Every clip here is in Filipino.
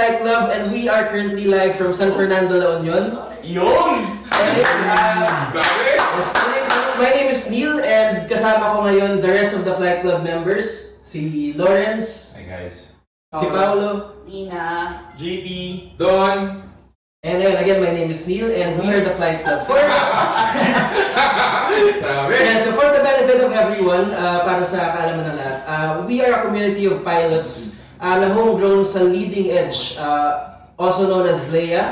Flight Club, and we are currently live from San Fernando, La Union. Yun! Yes, my name is Neil, and kasama ko ngayon the rest of the Flight Club members. Si Lawrence, Hi guys. si Paolo, Nina, JP, Don. and again, my name is Neil, and we are the Flight Club. Yeah, so for the benefit of everyone, para sa kaalaman ng lahat, we are a community of pilots na homegrown sa Leading Edge, also known as LEA,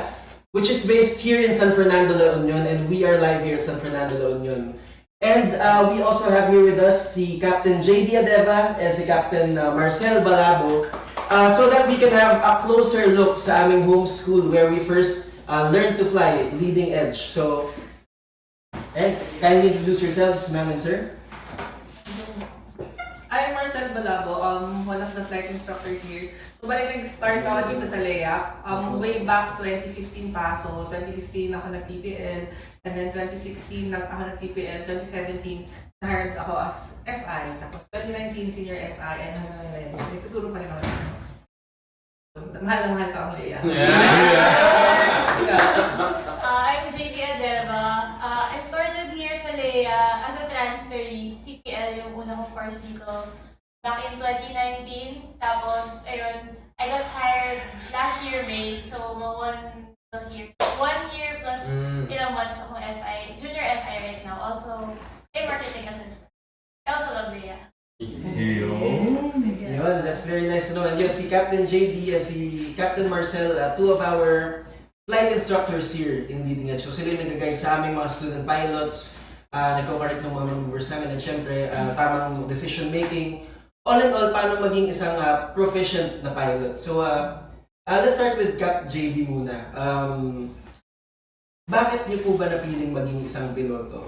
which is based here in San Fernando, La Union, and we are live here at San Fernando, La Union. And we also have here with us si Captain JD Adeva and si Captain Marcel Balabo, so that we can have a closer look sa aming home school where we first learned to fly, Leading Edge. So, and kindly introduce yourselves, ma'am and sir. I'm Marcel Balabo, one of the flight instructors here. So, balik nag-start ako dito sa LEA, way back 2015 pa. So, 2015 ako nag-PPL, and then 2016 ako nag-CPL, 2017 na-hired ako as FI, tapos 2019 senior FI, and hanggang ngayon, nagtuturo pa rin ako sa inyo. Mahal na mahal ka ang LEA. I'm JD Adeva. I started here sa LEA as a transferee. CPL yung una kong course dito back in 2019. Tapos, ayun, I got hired last year May. So, 1 plus years. 1 year plus ilang months akong FI. Junior FI right now. Also, a marketing assistant. I also love LEA. Yun, that's very nice to know. And yun, si Captain JD and si Captain Marcel, two of our flight instructors here in Leading Edge. So sila yung nag-guide sa aming mga student pilots, nagko-correct ng mga members namin, and syempre, tamang decision making. All in all, paano maging isang proficient na pilot. So, let's start with Cap JD muna. Bakit niyo po ba napiling maging isang piloto?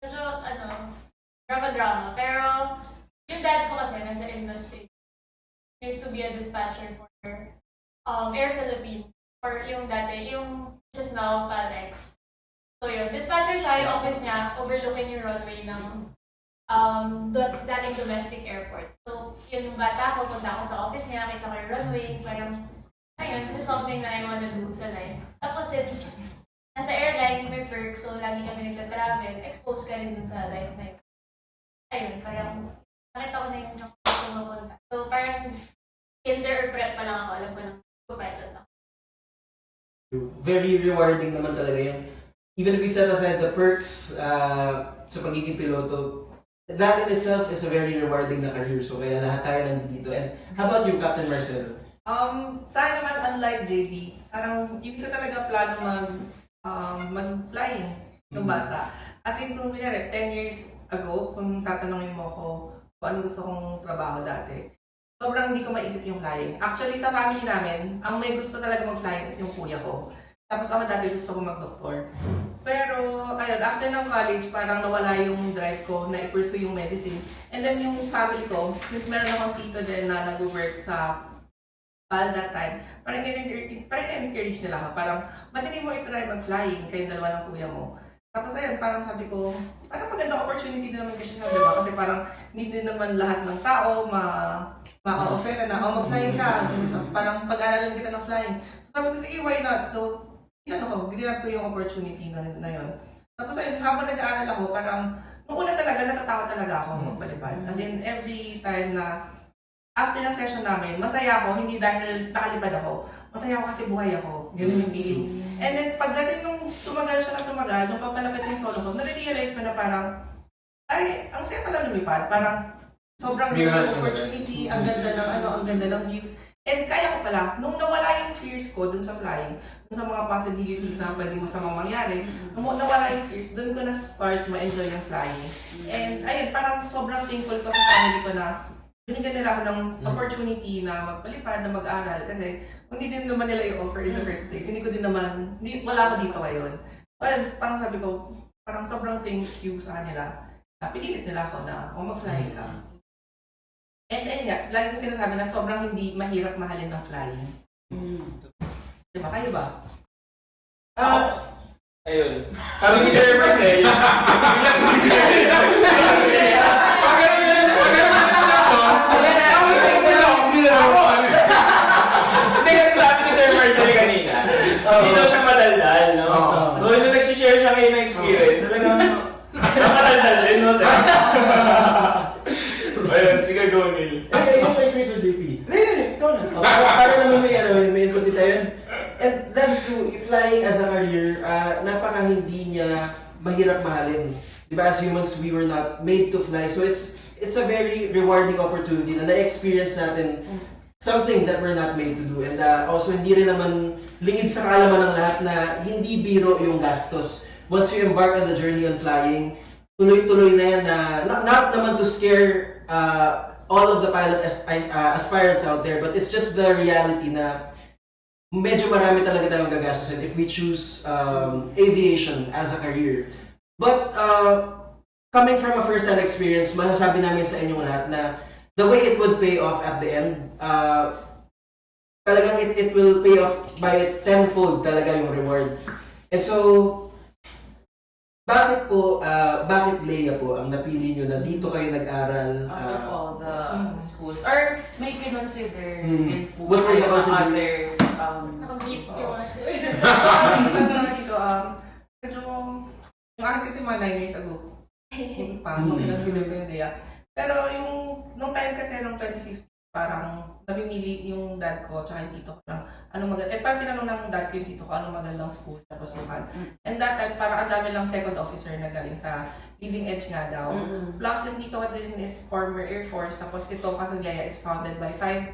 Medyo, drama-drama. Pero, yung dad ko kasi nasa industry. He used to be a dispatcher for Air Philippines. Or yung dati, yung just now, Palex. So yun, dispatcher siya, yung office niya, overlooking yung runway ng dating domestic airport. So, yun yung bata ko, punta ako sa office niya, kita ko yung runway, parang, ayun, this is something that I wanna do sa life. Tapos since nasa airlines, may perks, so lagi kami nagta-travel, exposed ka rin dun sa life na yun. Ayun, parang, nakita ko na yung pumunta. So, parang, kinder or prep pa lang ako, alam ko nang pilot ako. Very rewarding naman talaga yung, even if we set aside the perks sa pagiging piloto, that in itself is a very rewarding na career. So kaya lahat tayo nandito. And how about you, Captain Marcel? Sa akin naman, unlike JD, parang hindi ko talaga plano mag-flying ng bata. As in, kung kunyari, 10 years ago, kung tatanungin mo ako kung ano gusto kong trabaho dati, sobrang hindi ko maisip yung flying. Actually, sa family namin, ang may gusto talaga mag-flying is yung kuya ko. Tapos ako dati gusto ko mag-doktor. Pero, ayun, after ng college, parang nawala yung drive ko na i-pursue yung medicine. And then yung family ko, since meron akong tito din na nag-work sa PAL that time, parang encourage nila ako. Parang, matindi mo i-try mag-flying, kayong dalawa ng kuya mo. Tapos ayun, parang sabi ko, parang magandang opportunity din naman kasi siya, diba? Kasi parang hindi din naman lahat ng tao ma-offer na, mag-flying ka. Parang pag-aralan kita ng flying. So sabi ko, sige, why not? So, ginanap ko yung opportunity na yun. Tapos ayun, habang nag-aaral ako, parang, nung una talaga, natatakot talaga ako magpalipad. As in, every time na, after ng session namin, masaya ako, hindi dahil nakalipad ako. Masaya ako kasi buhay ako. Ganun yung feeling. And then, pagdating nung tumagal siya na tumagal, nung papalapit yung solo ko, na-realize ko na parang, ay, ang saya pala lumipad. Parang, sobrang ganda ng opportunity, ang ganda ng ang ganda ng views. And kaya ko pala, nung nawala yung fears ko dun sa flying, dun sa mga possibilities na pwedeng masamang mangyari, nung nawala yung fears, dun ko na-start ma-enjoy yung flying. And ayun, parang sobrang thankful ko sa family ko na binigyan nila ako ng opportunity na magpalipad, na mag-aral. Kasi kung hindi din naman nila i-offer in the first place, wala ako dito ngayon. So ayun, parang sabi ko, parang sobrang thank you sa kanila. Pinilit nila ako na, mag-flying ka. And ayun nga, lagi ko sinasabi na sobrang hindi mahirap mahalin ng flying. Diba? Kayo ba? Ayun. Sabi si Sir Marcel, Nakatandal din, no, sir? Ayun, sige, go, Neil. Okay, yung experience with JP. Ikaw na. Para naman may input din tayo. And that's true, flying as a career, napaka hindi niya mahirap mahalin. Diba, as humans, we were not made to fly. So it's a very rewarding opportunity na na-experience natin something that we're not made to do. And also, hindi rin naman lingid sa kaalaman ng lahat na hindi biro yung gastos. Once you embark on the journey on flying, tuloy-tuloy na yan na, not naman to scare all of the pilot aspirants out there, but it's just the reality na medyo marami talaga tayong gagastusin if we choose aviation as a career. But coming from a first-hand experience, masasabi namin sa inyong lahat na the way it would pay off at the end, talagang it will pay off by tenfold talaga yung reward. And so, bakit Leia po ang napili nyo na dito kayo nag-aral? Out of all the schools, or may consider din po What were you kayo na considering? other Nakabip schools? yung mga school. Dito, medyo, yung akin kasi mga 9 years ago. Nung kinonsider ko yung Lea. Pero yung, nung time kasi, nung 2015, parang namimili yung dad ko tsaka yung tito ko ng anong maganda. Parang tinanong ng dad ko yung tito ko anong magandang school tapos bukan. And that time, parang ang dami lang second officer na galing sa leading edge nga daw. Plus yung tito ko din is former Air Force. Tapos ito, Casagliaya is founded by 5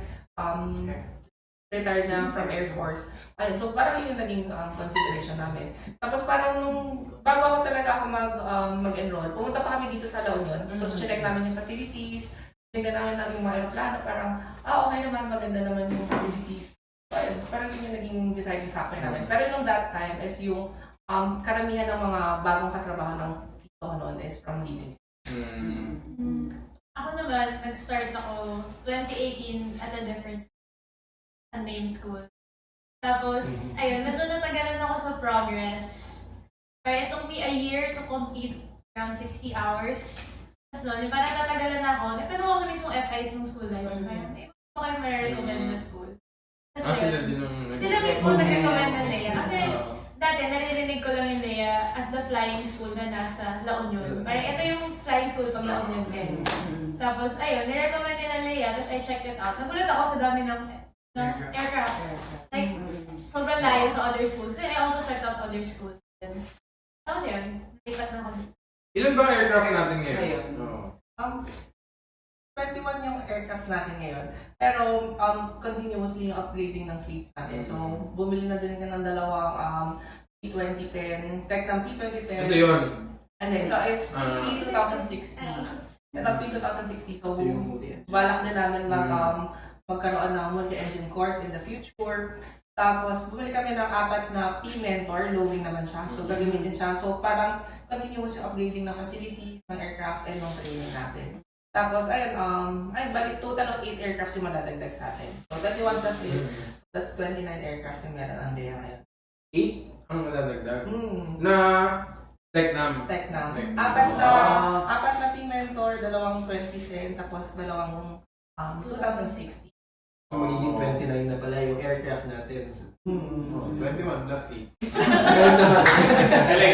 retired na from Air Force. Ayun, so parang yun yung naging consideration namin. Tapos parang nung, bago ako talaga ako mag-enroll, pumunta pa kami dito sa La Union. So check namin yung facilities, tingnan namin yung mga aeroplano, parang, okay naman, maganda naman yung facilities. So ayun, parang yun yung naging deciding factor namin. Pero nung that time is yung karamihan ng mga bagong katrabaho ng tito ko noon is from leading. Ako naman, nag-start ako 2018 at a different school, a name school. Tapos, ayun, medyo natagalan ako sa progress. Pero it took me a year to complete around 60 hours. Tapos noon, parang natagalan ako. Nagtanong ako sa mismong FIs ng school na yun. Parang, ano kayo marirecommend na school? Tapos Sila ayun, din ang... sila mismo nag-recommend ng Lea. Kasi dati, naririnig ko lang yung Lea as the flying school na nasa La Union. Parang ito yung flying school pag La Union kayo. Tapos, ayun, nirecommend nila Lea. Tapos I checked it out. Nagulat ako sa dami ng aircraft. Like, sobrang layo sa other schools. Then I also checked out other schools. Tapos yun, nalipat na ako. Ilan ba aircraft natin ngayon? Ngayon. Oo. 21 yung aircrafts natin ngayon. Pero continuously yung upgrading ng fleets natin. So, bumili na din ka ng dalawang P2010, Tecnam P2010. Ito yun. And then, ito is P2060. Ito P2060. So, Ito yung multi-engine. balak na namin magkaroon ng multi-engine course in the future. Tapos, bumili kami ng 4 na P-Mentor, low wing naman siya. So, gagamitin siya. So, parang continuous yung upgrading ng facilities, ng aircrafts, and ng training natin. Tapos, ayun, balik total of 8 aircrafts yung madadagdag sa atin. So, 21 plus 8, that's 29 aircrafts yung meron ang Lea ngayon. 8 ang madadagdag. Na Tecnam. Tecnam. Tecnam. 4 na P-Mentor, 2 2010, tapos 2 2060. So, magiging 29 na pala yung aircraft natin. So, 21 plus 8. Ngayon sa mga. Galing.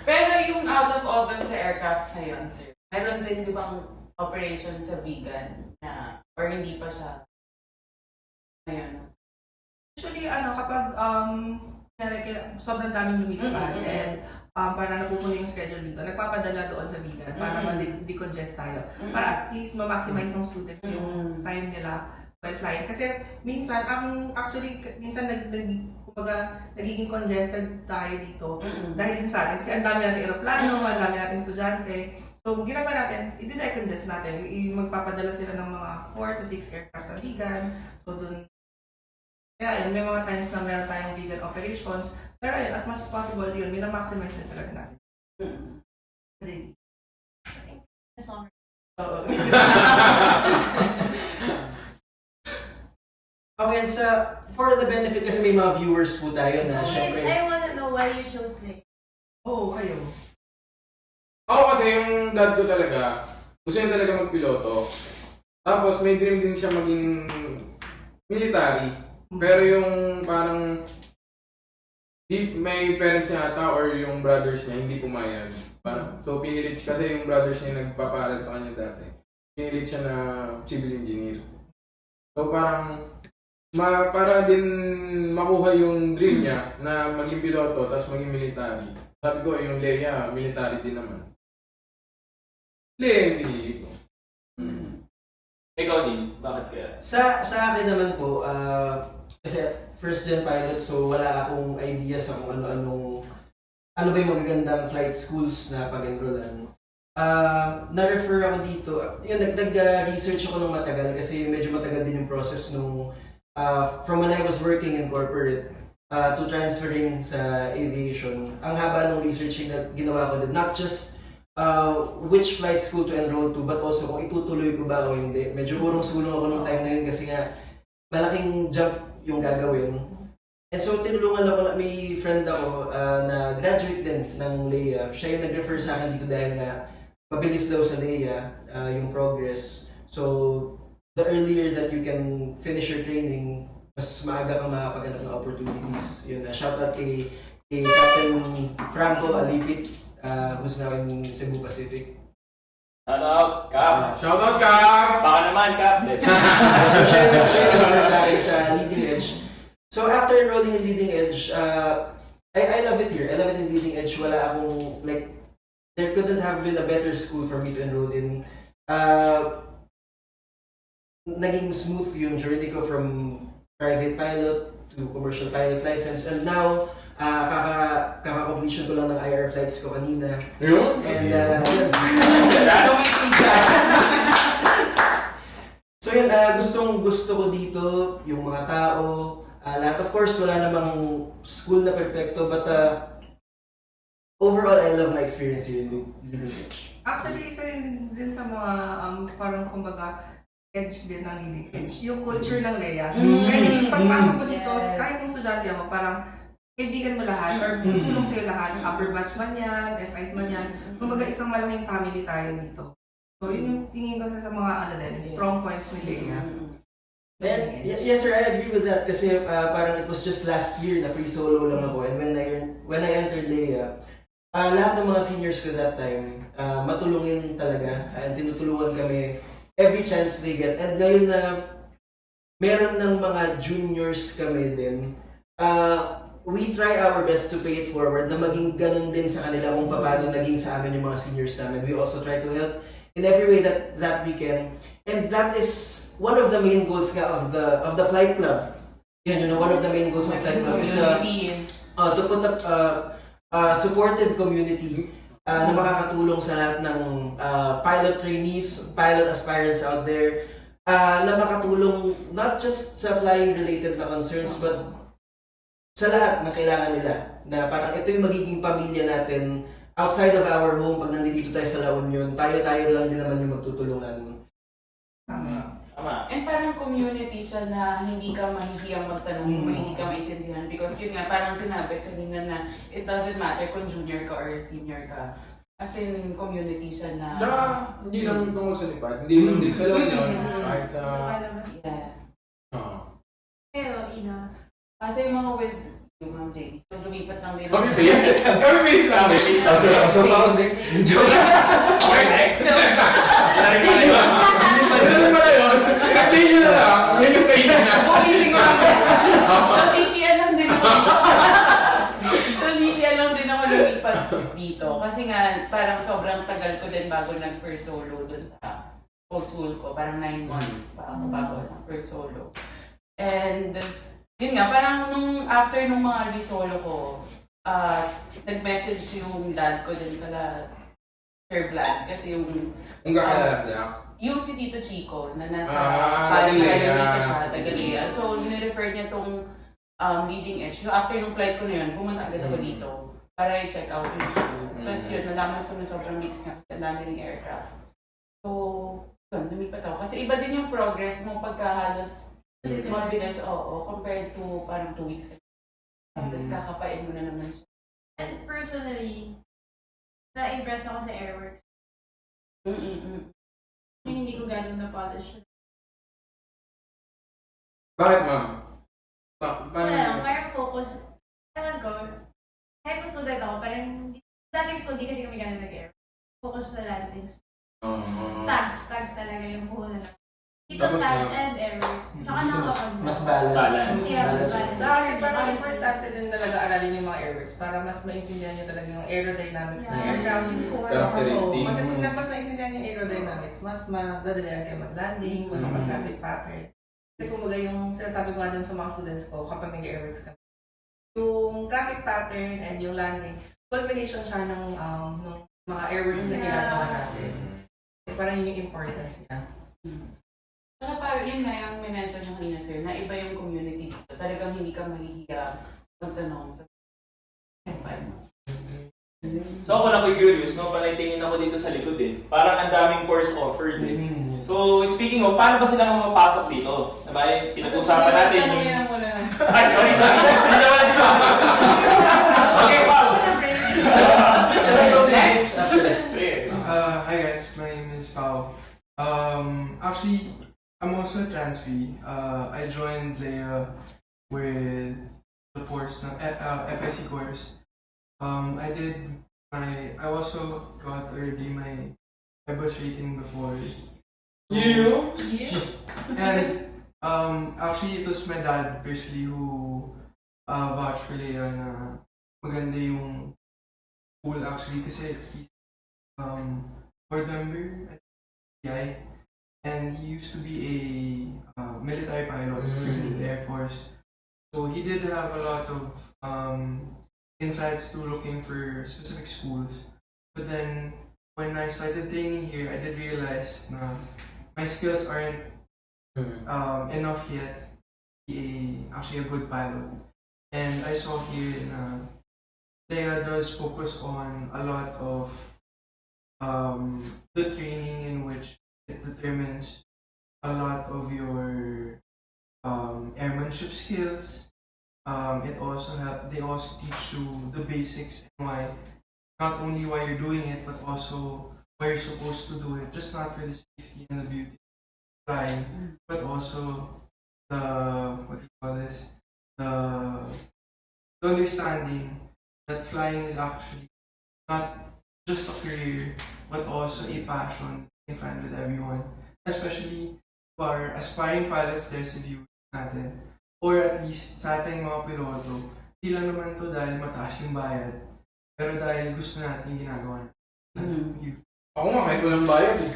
Pero yung out of oven sa aircraft na yun, sir, meron din di bang operation sa vegan na, or hindi pa siya ngayon? Usually, kapag sobrang daming lumilipad and para napupuno yung schedule dito, nagpapadala doon sa vegan para ma-decongest tayo. Para at least ma-maximize ng students yung time nila while flying. Kasi minsan, minsan nagiging congested tayo dito dahil din sa atin. Kasi ang dami nating aeroplano, ang dami nating estudyante. So, ginagawa natin, i-decongest natin. Magpapadala sila ng mga 4 to 6 aircraft sa vegan. So, dun, kaya yun, may mga times na meron tayong vegan operations. Pero ayun, as much as possible yun, minamaximize din talaga natin. Kasi, Summer. oo. Okay, and for the benefit, kasi may mga viewers po tayo na syempre. I wanna know why you chose Lea. Oo, kayo. Ako kasi yung dad ko talaga, gusto niya talaga magpiloto. Tapos may dream din siya maging military. Pero yung parang may parents niya ata or yung brothers niya hindi pumayag. So pinilit kasi yung brothers niya nagpapaaral sa kanya dati. Pinilit siya na civil engineer. So parang para din makuha yung dream niya na maging piloto tapos maging military. Sabi ko yung Leia, military din naman. Leia yung pinili ko. Ikaw din, bakit kaya? Sa akin naman po, kasi first gen pilot, so wala akong idea sa kung ano ba yung magagandang flight schools na pag-enrollan. Na-refer ako dito, yun, nag-research ako ng matagal kasi medyo matagal din yung process nung from when I was working in corporate to transferring sa aviation. Ang haba ng researching na ginawa ko din, not just which flight school to enroll to, but also kung itutuloy ko ba o hindi. Medyo urong-sulong ako nung time na yun kasi nga malaking jump yung gagawin. And so tinulungan ako, may friend ako na graduate din ng Leia. Siya yung nag-refer sa akin dito dahil nga mabilis daw sa Leia yung progress. So the earlier that you can finish your training, mas maaga kang makapaghanap ng opportunities. Yun, shoutout kay Captain Franco Alipit, who's now in Cebu Pacific. Shout out, Cap! Shout out ka! Baka naman, Cap! So siya yung sa akin sa Leading Edge. So after enrolling in Leading Edge, I love it here. I love it in Leading Edge. Wala akong, like, there couldn't have been a better school for me to enroll in. Naging smooth yung journey ko from private pilot to commercial pilot license. And now, kaka-completion ko lang ng IR flights ko kanina. Yun? And so yun, gusto ko dito yung mga tao. Lahat, of course, wala namang school na perfecto, but overall, I love my experience here in Leading Edge. Actually, isa din sa mga parang kumbaga edge din ng Leading Edge, yung culture ng Leia. Kaya yung pagpasok mo dito, kahit yung estudyante mo, parang kaibigan mo lahat or tutulong sa'yo lahat. Upper batch man yan, FIs man yan. Kumbaga isang malaking family tayo dito. So yun yung tingin ko sa mga strong points ni Leia. And yes sir, I agree with that kasi parang it was just last year na pre-solo lang ako, and when I entered Leia, lahat ng mga seniors ko that time, matulungin talaga, and tinutulungan kami every chance they get. And ngayon na meron ng mga juniors kami din, we try our best to pay it forward na maging ganun din sa kanila kung paano naging sa amin yung mga seniors namin. We also try to help in every way that we can, and that is one of the main goals nga of the flight club. Yan, one of the main goals of flight club is to put up a supportive community na makakatulong sa lahat ng pilot trainees, pilot aspirants out there, na makatulong not just sa flying related na concerns, but sa lahat na kailangan nila. Na parang ito yung magiging pamilya natin outside of our home. Pag nandito tayo sa La Union, tayo lang din naman yung magtutulungan. Tama. Tama. And parang community siya na hindi ka mahihiyang magtanong kung hindi ka maintindihan. Because yun nga, parang sinabi kanina na it doesn't matter kung junior ka or senior ka. As in, community siya na... Tsaka, hindi lang tungkol sa lipad. Hindi lang din sa loob yun. Kahit sa... Yeah. Pero, Ina, Kasi yung mga with yung mga JD, so lumipat lang din. Copy paste? Copy paste lang. Copy paste. So next. Okay, next. Narinig mo na yun. Ano naman pala yun? I-play nyo na lang. Yan yung kainin na. Bumiling ko lang. So CPL lang din ako. So CPL lang din ako lumipat dito. Kasi nga, parang sobrang tagal ko din bago nag-first solo dun sa old school ko. Parang 9 months pa ako bago nag-first solo. And yun nga, parang after nung mga risolo ko, nag-message yung dad ko din pala, Sir Vlad, kasi yung... Kung kakilala niya. Yung si Tito Chico, na nasa Tagalea. siya, Tagalea. So, nirefer niya tong Leading Edge. So, after nung flight ko na yun, pumunta agad ako dito para i-check out yung school. Tapos yun, nalaman ko na sobrang mix nga kasi ang dami ng aircraft. So, yun, lumipat ako. Kasi iba din yung progress mo pagka halos mabilis, compared to parang 2 weeks ka. Tapos kakapain mo na naman siya. and personally, na-impress ako sa Airworks. Yung hindi ko ganun na-polish. Bakit, ma'am? Wala lang, parang focus. Ewan ko, student ako, parang dating school, di kasi kami ganun nag-air. Focus sa landings. Tags talaga yung puhunan natin. Dito Tapos tags na- and errors. Tsaka nakapag Mas balance. Yeah, mas balance. Kasi parang Honestly. importante din talaga aralin yung mga airworks para mas maintindihan niyo talaga yung aerodynamics ng Yeah. aircraft. Yung core. Characteristics. Oo, kasi kung mas naintindihan yung aerodynamics, mas madadalihan kayo mag-landing, mag-traffic pattern. Kasi kumbaga yung sinasabi ko nga din sa mga students ko kapag nag-airworks kami, yung traffic pattern and yung landing, culmination siya ng mga airworks na ginagawa natin. Parang yun yung importance niya. Saka parang yun nga yung minention nyo kanina, sir, na iba yung community dito. Talagang hindi ka mahihiya magtanong sa So ako lang curious, no? Panaytingin ako dito sa likod eh. Parang ang daming course offered eh. So speaking of, paano ba sila mamapasok dito? Diba? Pinag-usapan natin yung... Tanongin na muna. Ay, sorry. Hindi na wala si Pao. Okay, Pao. Next! Sige. Hi guys, my name is Pao. Actually, I'm also a transfee. I joined Leia with the course, FIC course. I also got already my bus rating before. You? And actually, it was my dad personally who vouched for Leia na maganda yung school actually kasi he's board member at PI and he used to be a military pilot for the Air Force. So he did have a lot of insights to looking for specific schools. But then when I started training here, I did realize na my skills aren't enough yet to be actually a good pilot. And I saw here na Leia does focus on a lot of the training in which it determines a lot of your airmanship skills. They also teach you the basics and why, not only why you're doing it, but also why you're supposed to do it. Just not for the safety and the beauty of flying, but also the understanding that flying is actually not just a career, but also a passion in front of everyone. Especially for aspiring pilots there sa viewers natin. Or at least sa ating mga piloto, di lang naman to dahil mataas yung bayad. Pero dahil gusto natin yung ginagawa natin. Ako nga, kahit walang bayad eh.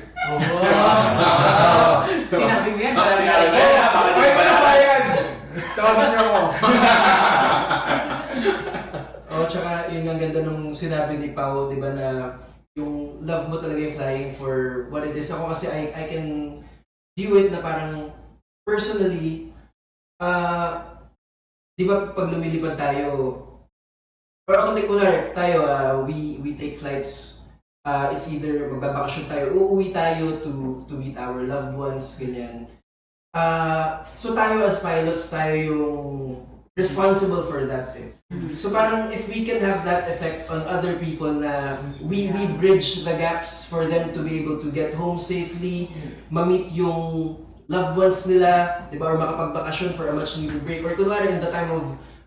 Sinabi mo yan? Sinabi mo yan? Kahit walang bayad! Tawagan niyo ako. Oh, tsaka yun ang ganda nung sinabi ni Pao, di ba, na yung love mo talaga yung flying for what it is. Ako kasi I can view it na parang personally, di ba pag lumilipad tayo, or kunwari tayo, we take flights, it's either magbabakasyon tayo, uuwi tayo to meet our loved ones, ganyan. So tayo as pilots, tayo yung responsible for that eh. So parang if we can have that effect on other people na we bridge the gaps for them to be able to get home safely, ma-meet yung loved ones nila, di ba, or makapagbakasyon for a much needed break, or kunwari in the time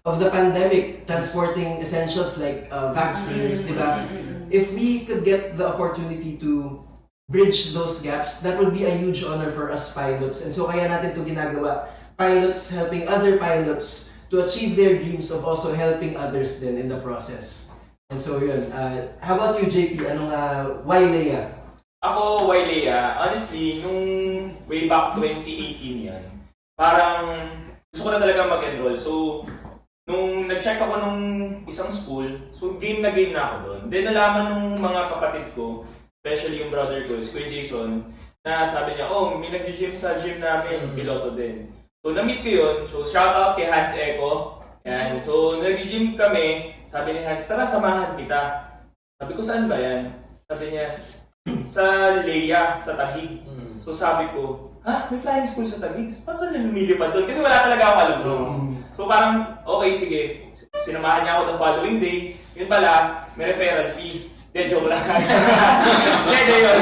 of the pandemic, transporting essentials like vaccines, di ba? If we could get the opportunity to bridge those gaps, that would be a huge honor for us pilots. And so kaya natin to ginagawa, pilots helping other pilots to achieve their dreams of also helping others then in the process. And so yun, how about you JP? Anong why Leia? Ako, Wailea, honestly, nung way back 2018 yan, parang gusto ko na talaga mag-enroll. So, nung nag-check ako nung isang school, so game na ako doon. Then nalaman nung mga kapatid ko, especially yung brother ko, si Kuya Jason, na sabi niya, oh, may nag-gym sa gym namin, piloto din. So, na-meet ko yun. So, shout out kay Hans Eco. Yan. So, nag-gym kami. Sabi ni Hans, tara, samahan kita. Sabi ko, saan ba yan? Sabi niya, sa Leia, sa Taguig. So sabi ko, ha? May flying school sa Taguig? Paano saan nila lumilipad doon? Kasi wala talaga ako alam doon. So parang, okay, sige. Sinamahan niya ako the following day. Yun pala, may referral fee. Hindi, joke lang. Hindi, yun.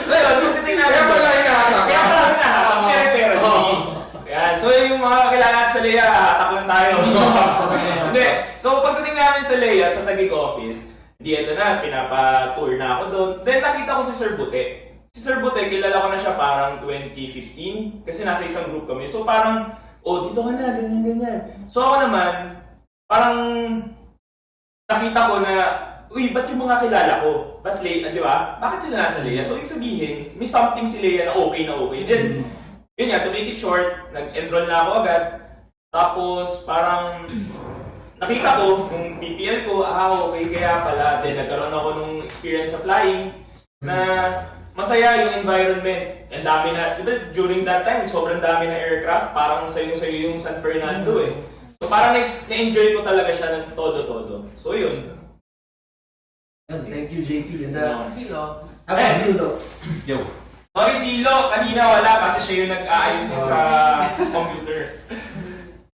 So yun, kung titignan Kaya pala hinahanap. Kaya pala hinahanap. May referral fee. Yan. So yung mga kailangan sa Leia, hatak lang tayo. Hindi. So, pagdating namin sa Leia, sa Taguig office, di ito na, pinapa-tour na ako doon. Then, nakita ko si Sir Bute. Si Sir Bute, kilala ko na siya parang 2015 kasi nasa isang group kami. So, parang, oh, dito ka na, ganyan. So, ako naman, parang nakita ko na, uy, ba't yung mga kilala ko? Ba't Leia, di ba? Bakit sila nasa Leia? So, ibig sabihin, may something si Leia na okay na okay. Then, yun nga, to make it short, nag-enroll na ako agad. Tapos, parang, nakita ko, nung PPL ko, okay, kaya pala. Then, nagkaroon ako nung experience sa flying, na masaya yung environment. Ang dami na, di ba, during that time, sobrang dami na aircraft, parang sayo-sayo yung San Fernando eh. So, parang na-enjoy ko talaga siya ng todo-todo. So, yun. Thank you, JP. And Silo. Bilo. Yo. Sorry, si Lo, kanina wala kasi siya yung nag-aayos nun sa computer.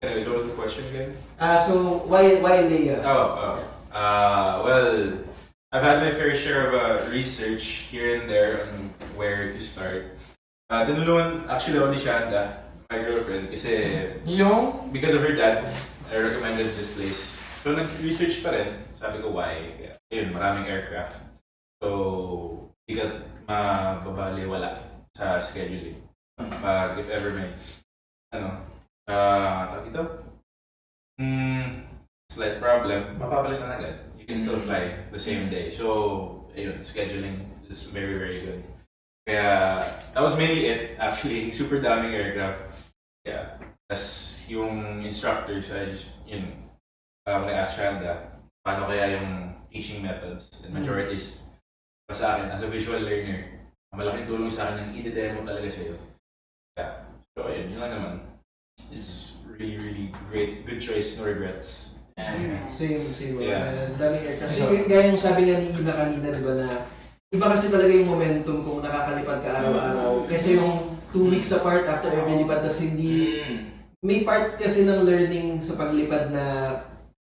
Anyway, what was the question again? So, why Leia? Well, I've had my fair share of research here and there on where to start. Tinulungan actually ako ni Shanda, my girlfriend, kasi Yung? because of her dad, I recommended this place. So nag-research pa rin, sabi ko why. Ayun, maraming aircraft. So, di ka mababaliwala sa scheduling. Pag if ever may, tawag ito? Slight problem, mapapalitan agad. You can still fly the same day. So, ayun, scheduling is very, very good. Kaya, that was mainly it, actually. Super daming aircraft. Yeah. Tapos, yung instructors, I just, when I asked Shanda, paano kaya yung teaching methods and majorities pa sa akin, as a visual learner, malaking tulong sa akin yung i-demo talaga sa'yo. Yeah. So, ayun, yun lang naman. It's really, really great. Good choice, no regrets. Same. Yeah. Daming aircraft. Kasi gaya yung sabi nga ni Ina kanina, di ba, na iba kasi talaga yung momentum kung nakakalipad ka araw-araw. Kasi yung 2 weeks apart after every lipad, tas hindi... May part kasi ng learning sa paglipad na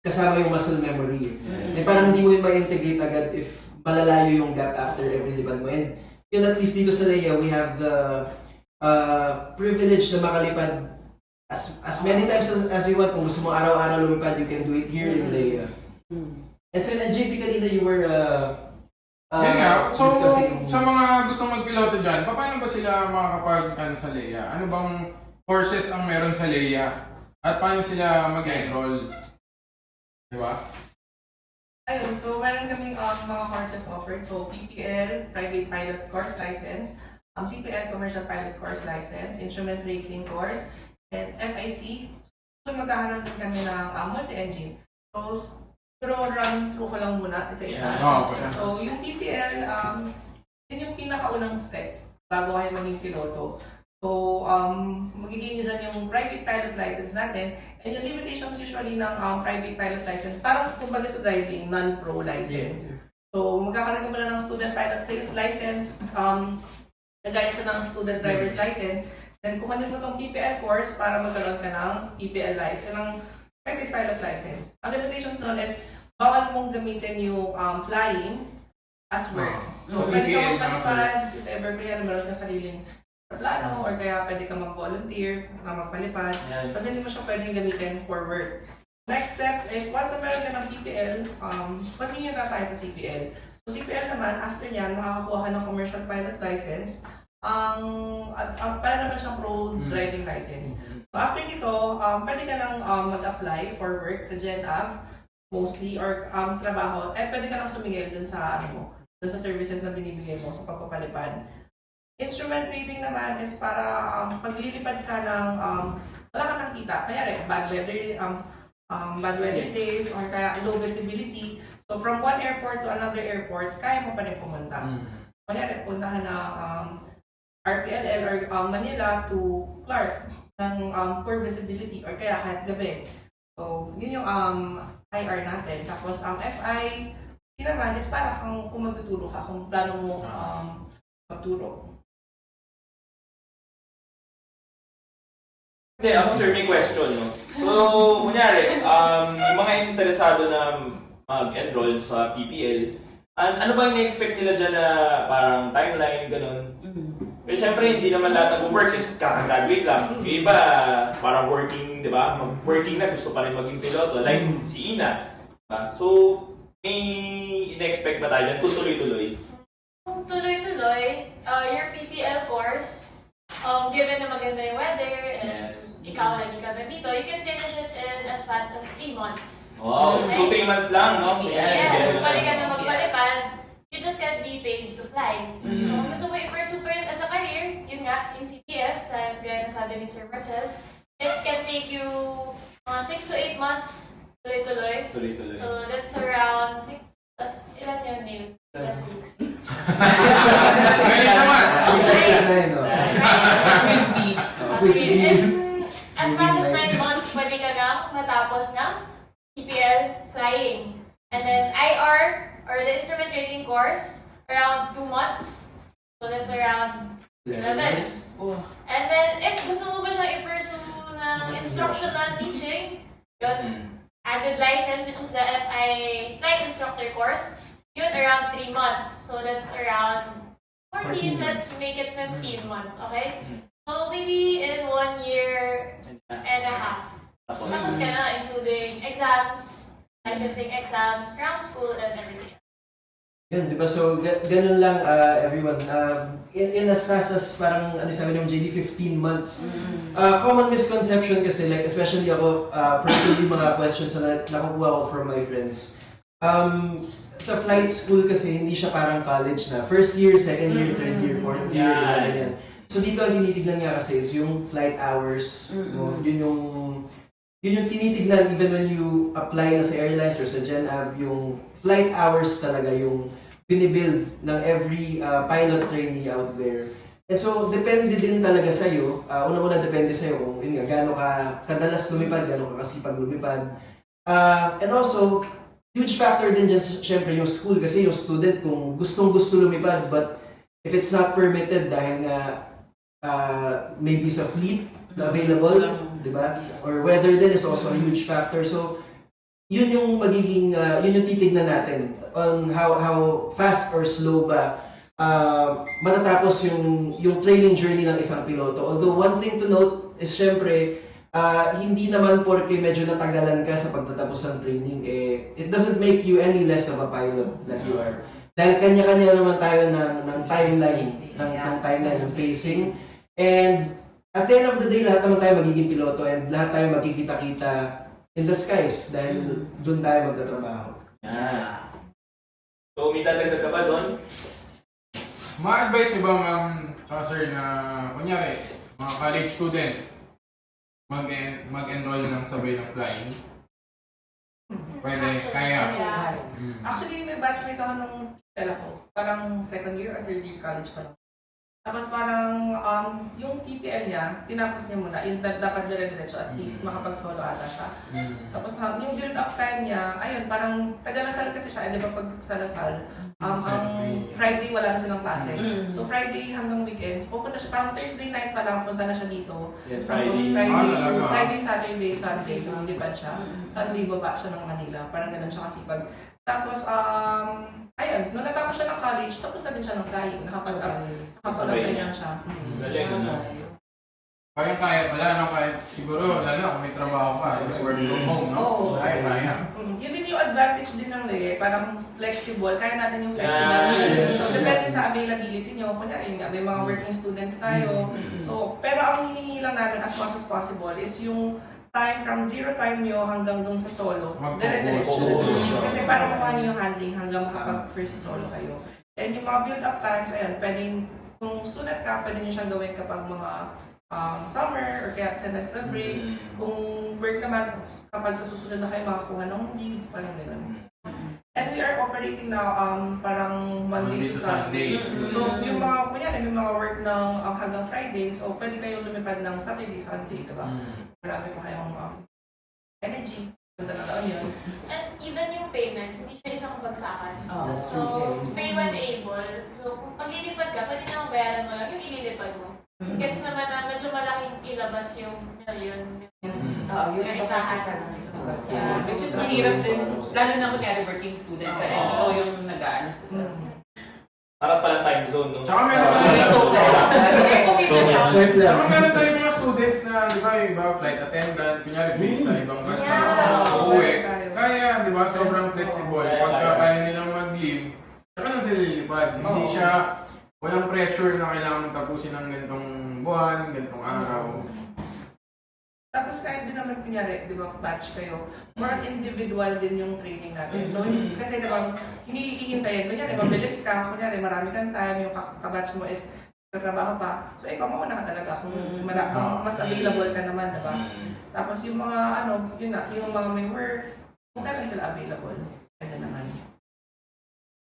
kasama yung muscle memory. Eh parang hindi mo yung ma-integrate agad if malalayo yung gap after every lipad mo. And yun, at least dito sa Leia, we have the privilege na makalipad as many times as we want. Kung gusto mo araw-araw lumipad, you can do it here in Leia. And so, JP, kanina you were Yan nga, so discussing... sa mga gustong magpiloto dyan, paano ba sila makakapag sa Leia? Ano bang courses ang meron sa Leia? At paano sila mag-enroll? Di ba? Ayun, so meron kaming mga courses offered. So, PPL, Private Pilot Course License, CPL, Commercial Pilot Course License, Instrument Rating Course, and FIC. So, magkakaroon din kami ng multi-engine. So, pero run through ko lang muna isa-isa. Okay. So, yung PPL, yun yung pinakaunang step bago kayo maging piloto. So, magiging nyo dyan yung private pilot license natin. And yung limitations usually ng private pilot license, parang kumbaga sa driving, non-pro license. So, magkakaroon ka muna ng student pilot license, nagaya siya ng student driver's license. Then, kumanin mo itong PPL course para magkaroon ka ng PPL license, ng private pilot license. Ang limitations nun is, bawal mong gamitin yung flying as work. So, pwede ka magpalipad, if ever kaya meron ka sariling plano, or kaya pwede ka mag-volunteer, magpalipad. Kasi hindi mo siya pwedeng gamitin for work. Next step is, once na meron ka ng PPL, continue na tayo sa CPL. So, CPL naman, after nyan, makakakuha ka ng commercial pilot license, para naman siyang pro driving license. So, after nito, pwede ka nang mag-apply for work sa GenAv, mostly, or trabaho, pwede ka nang sumingil dun sa, dun sa services na binibigay mo sa pagpapalipad. Instrument rating naman is para paglilipad ka ng wala ka nakita. Kaya bad weather days or kaya low visibility. So from one airport to another airport, kaya mo pa rin pumunta. Kaya puntahan na RPLL or Manila to Clark ng poor visibility or kaya kahit gabi. So yun yung IR natin. Tapos ang FI naman is para kung magtuturo ka, kung plano mo magturo. Okay, ako sir, may question, no? So, kunyari, yung mga interesado na mag-enroll sa PPL, ano ba yung na-expect nila dyan na parang timeline, ganun? Pero syempre, hindi naman lahat nag-work is kakagraduate lang. Yung iba, parang working, di ba? Working na, gusto pa rin maging piloto. Like si Ina. Diba? So, may in-expect ba tayo dyan kung tuloy-tuloy? Kung tuloy-tuloy, your PPL course, given na maganda yung weather, and ikaw lagi ka nandito, you can finish it in as fast as 3 months. Wow, so 3 months lang, no? Yes, kung pwede ka na magpalipad, you just can't be paid to fly. So, kung gusto mo i-pursue pa yun as a career, yun nga, yung CPF, gaya na sabi ni Sir Marcel, it can take you mga 6 to 8 months tuloy-tuloy. Tuloy-tuloy. So, that's around 6, ilan yun, Neil? Plus 6. Ngayon naman! As fast as 9 months, pwede ka na matapos ng CPL flying. And then IR, or the instrument rating course, around 2 months. So that's around 11. And then, if gusto mo ba siya i-pursue ng instructional teaching, yun, added license, which is the FI flight instructor course, yun around 3 months. So that's around 14, let's make it 15 months, okay? So maybe in 1 year and a half. Tapos ka na, including exams, licensing exams, ground school, and everything. Yun, di ba? So, ganun lang, everyone. In as fast as parang, ano sabi ng JD, 15 months. Common misconception kasi, like, especially ako, personally, mga questions na nakukuha ko from my friends. Sa flight school kasi, hindi siya parang college na. First year, second year, third year, fourth year, ganyan. So, dito ang tinitignan nga kasi is yung flight hours. Yun yung tinitignan even when you apply na sa airlines or sa GenAv, yung flight hours talaga yung binibuild ng every pilot trainee out there. And so, depende din talaga sa'yo. Una-una depende sa'yo kung yun nga, gaano ka kadalas lumipad, gaano ka kasipag lumipad. And also, huge factor din dyan, syempre, yung school. Kasi yung student, kung gustong-gusto lumipad, but if it's not permitted dahil nga maybe sa fleet na available, di ba? Or weather din is also a huge factor. So, yun yung magiging, yun yung titignan natin on how fast or slow ba matatapos yung training journey ng isang piloto. Although, one thing to note is syempre, hindi naman porke medyo natagalan ka sa pagtatapos ng training, it doesn't make you any less of a pilot that you are. Dahil kanya-kanya naman tayo ng timeline, ng timeline, ng pacing. And at the end of the day, lahat naman tayo magiging piloto and lahat tayo magkikita-kita in the skies dahil doon tayo magtatrabaho. So, may dadagdag ka ba doon? Ma-advise niyo ba, ma'am, tsaka sir, na kunyari, mga college student, mag-enroll ng sabay ng flying? Pwede, kaya. Actually, may batchmate ako nung tela ko. Parang second year or third year college pa lang. Tapos parang yung PPL niya, tinapos niya muna. Yung dapat dire-diretso, at least makapag-solo ata siya. Tapos yung build-up time niya, ayun, parang taga-Lasal kasi siya. Di ba pag sa Lasal, ang Friday wala na silang klase. So Friday hanggang weekends, pupunta siya, parang Thursday night pa lang, punta na siya dito. Yeah, Tapos Friday, Saturday, Sunday, lumilipad siya. Sunday, baba siya ng Manila. Parang ganun siya kasipag. Tapos, ayun, nung natapos siya ng college, tapos na din siya ng flying. Nakapag-apply lang siya. Galing, ano? Kaya pala, no? Kahit siguro, lalo kung may trabaho ka, just work from home, no? Oo. Kaya. Yun din yung advantage din ng Leye, parang flexible. Kaya natin yung flexible. So, depende sa availability nyo. Kunyari, may mga working students tayo. So, pero ang hinihingi lang natin as much as possible is yung time from zero time nyo hanggang dun sa solo. Dire-diretso. Kasi para makuha nyo yung handling hanggang makapag-first solo kayo. And yung mga build-up times, ayun, pwedeng, kung student ka, pwede nyo siyang gawin kapag mga summer or kaya semester break. Kung work naman, kapag sa susunod na kayo makakuha ng leave, parang gano'n. And we are operating now parang Monday to Sunday. So yung mga, kunyari, may mga work ng hanggang Friday, so pwede kayong lumipad ng Saturday, Sunday, diba? Marami po kayong energy. Ganda na taon yun. And even yung payment, hindi siya isang bagsakan. That's So, true. pay when able. So, kung paglilipad ka, pwede nang bayaran mo lang yung ililipad mo. Gets naman na medyo malaking ilabas yung million. Yung isahan ka lang. Which is mahirap din, lalo na kunyari working student ka, ikaw yung nag-aano sa Harap palang time zone, no? Tsaka meron So, dito. Very computer siya. Swipe lang. Tsaka meron tayong mga students na, di ba, yung iba flight attendant, kunyari base sa ibang bansa, Yeah. uuwi. Kaya, di ba, sobrang flexible. Pagka kaya nilang mag-leave, saka lang sila lilipad. Hindi siya, walang pressure na kailangan mong tapusin ng ganitong buwan, ganitong araw. Tapos kahit din naman kunyari, di ba, batch kayo, more individual din yung training natin. So, kasi di ba, hindi hihintayin. Kunyari, mabilis ka, kunyari, marami kang time, yung kabatch mo is nagtrabaho pa. So, ikaw mauna ka talaga kung mas available ka naman, di ba? Tapos yung mga, yun na, yung mga may work, kung kailan sila available. Kaya naman.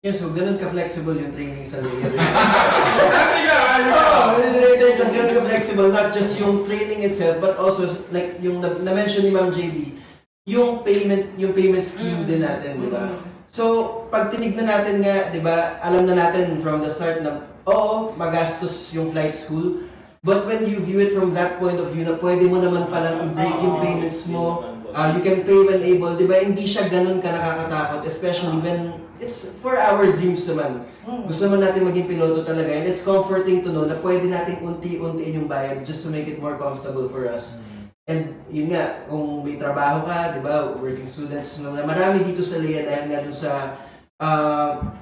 Yes, so ganun ka-flexible yung training sa Leia. Dati ka, Oh, ganun ka-flexible, not just yung training itself, but also like yung na-mention ni Ma'am JD, yung payment scheme din natin, di ba? So, pag tinignan natin nga, di ba, alam na natin from the start na, oo, magastos yung flight school, but when you view it from that point of view na pwede mo naman palang i-break yung payments mo, you can pay when able, di ba, hindi siya ganun ka nakakatakot, especially when it's for our dreams naman. Gusto naman natin maging piloto talaga, and it's comforting to know na pwede nating unti-untiin yung bayad just to make it more comfortable for us. And yun nga, kung may trabaho ka, di ba, working students, na marami dito sa Leia dahil nga dun sa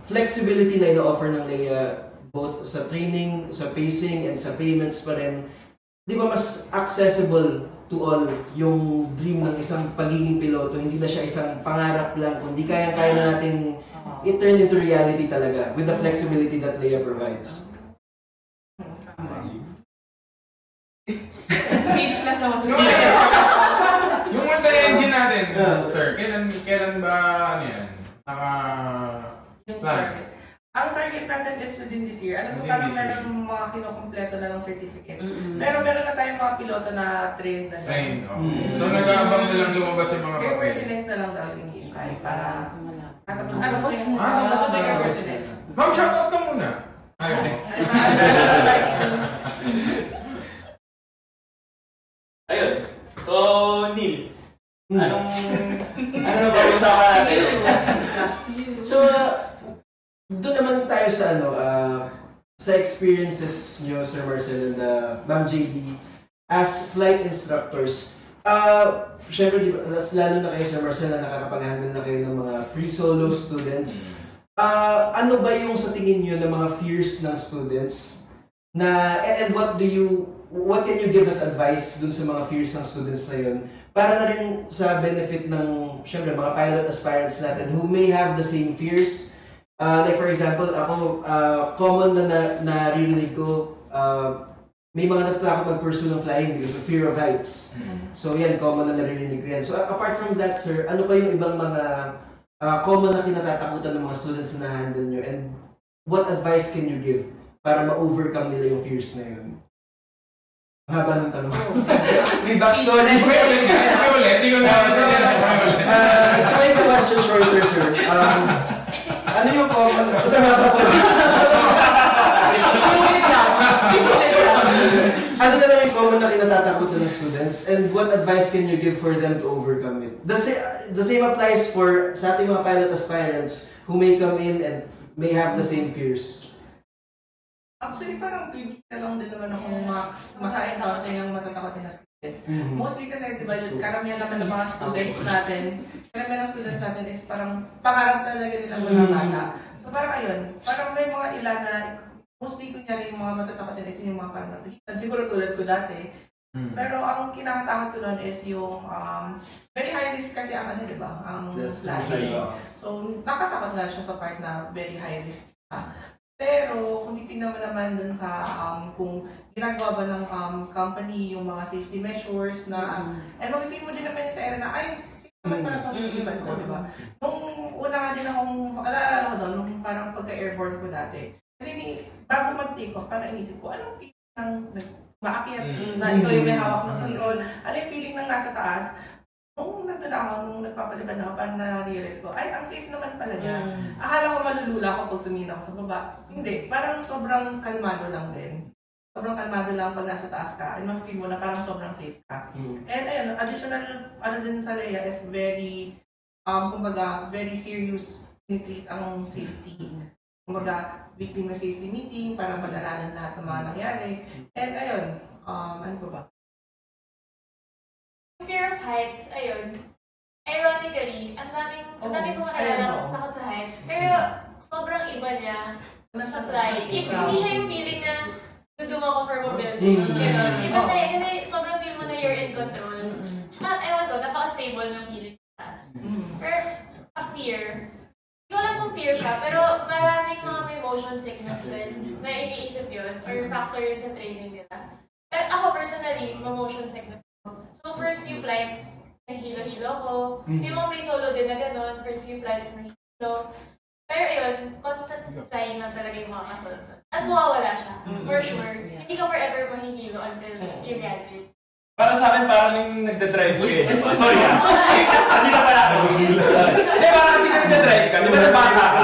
flexibility na ino-offer ng Leia, both sa training, sa pacing, and sa payments pa rin, di ba mas accessible to all yung dream ng isang pagiging piloto. Hindi na siya isang pangarap lang, kundi kaya-kaya na natin i-turn into reality talaga with the flexibility that Leia provides. Speechless ako sa Yung multi-engine natin, sir, kailan ba, yan, Yung plan? target. Ang target natin is within this year. Alam mo, Within parang this year. meron mga kinukompleto na ng certificates. Pero meron na tayong mga piloto na trained na. Train, So, nag-aabang na lang lumabas yung mga papel. Airworthiness na lang daw yung iniintay para tapos Tapos, tapos may tapos- airworthiness. Ma'am, shoutout ka muna. Ayun eh. Ayun. So, Neil, ano na pag-usapan natin? So, doon naman tayo sa sa experiences nyo, Sir Marcel and Ma'am JD, as flight instructors. Siyempre, di ba, lalo na kayo, Sir Marcel, na nakakapag-handle na kayo ng mga pre-solo students. Ano ba yung sa tingin nyo ng mga fears ng students? And what can you give us advice dun sa mga fears ng students na yun? Para na rin sa benefit ng, syempre, mga pilot aspirants natin who may have the same fears. Like for example, ako, common na naririnig ko, may mga natatakot mag-pursue ng flying because of fear of heights. So yan, common na naririnig ko yan. So apart from that, sir, ano pa yung ibang mga common na kinatatakutan ng mga students na na-handle nyo? And what advice can you give para ma-overcome nila yung fears na yun? Ang haba ng tanong. May backstory. Ulit nga. Hindi ko na-sabihan. To make the question shorter, sir, ano yung common? Basta mapa po. Ano na lang yung common na kinatatakutan ng students, and what advice can you give for them to overcome it? The same applies for sa ating mga pilot aspirants who may come in and may have the same fears. Actually, parang bibig na lang din naman akong maka-encounter yung matatakotin na students. Mostly kasi, di ba, karamihan naman ng mga students natin, is parang pangarap talaga nilang mga bata. So parang ayun, parang may mga ilan na, mostly kunyari yung mga matatakotin is yung mga parang napilitan. Siguro tulad ko dati. Pero ang kinakatakot ko nun is yung very high risk kasi ang di ba, ang flying. So nakatakot nga siya sa part na very high risk ka. Pero kung titignan mo naman dun sa kung ginagawa ba ng company yung mga safety measures na and makikita mo din naman yung sa area na ay, safe naman pala itong iba ito, di ba? Nung una nga din akong, alala ko doon, nung parang pagka-airborne ko dati. Kasi bago mag-take off, parang inisip ko, anong feeling ng maakyat na ikaw yung may hawak ng control? Ano yung feeling ng nasa taas? Nung nandun ako, nung nagpapalipad ako, parang na-realize ko, ay, ang safe naman pala niya. Akala ko malulula ako pag tumingin ako sa baba. Hindi, parang sobrang kalmado lang din. Sobrang kalmado lang pag nasa taas ka, and ma-feel mo na parang sobrang safe ka. And ayun, additional, din sa Leia is very, kumbaga, very serious ang safety. kumbaga, weekly na safety meeting para pag-aralan lahat ng mga nangyari. And ayun, ano pa ba? Fear of heights, ayun. Ironically, ang dami kong kakilala takot sa heights. Pero sobrang iba niya sa flight. Hindi siya yung feeling na duduma ko for mobility. Ganon. Iba siya eh, kasi sobrang feel mo na you're in control. Tsaka, ewan ko, napaka-stable ng feeling sa taas. Pero, a fear. Hindi ko alam kung fear siya, pero maraming mga may motion sickness din na iniisip yun or factor yun sa training nila. Pero ako personally, ma-motion sickness ko. So, first few flights, nahilo-hilo ko. Yung mga pre-solo din na gano'n, first few flights nahilo. Pero ayun, constant flying lang talaga yung mga kasolve. At mawawala siya, for sure. Hindi ka forever mahihilo until you graduate. Para sa akin, parang yung nagdadrive ko eh. Sorry hindi na pala ako. Hindi, parang kasi na nagdadrive ka. Di ba nabata ka?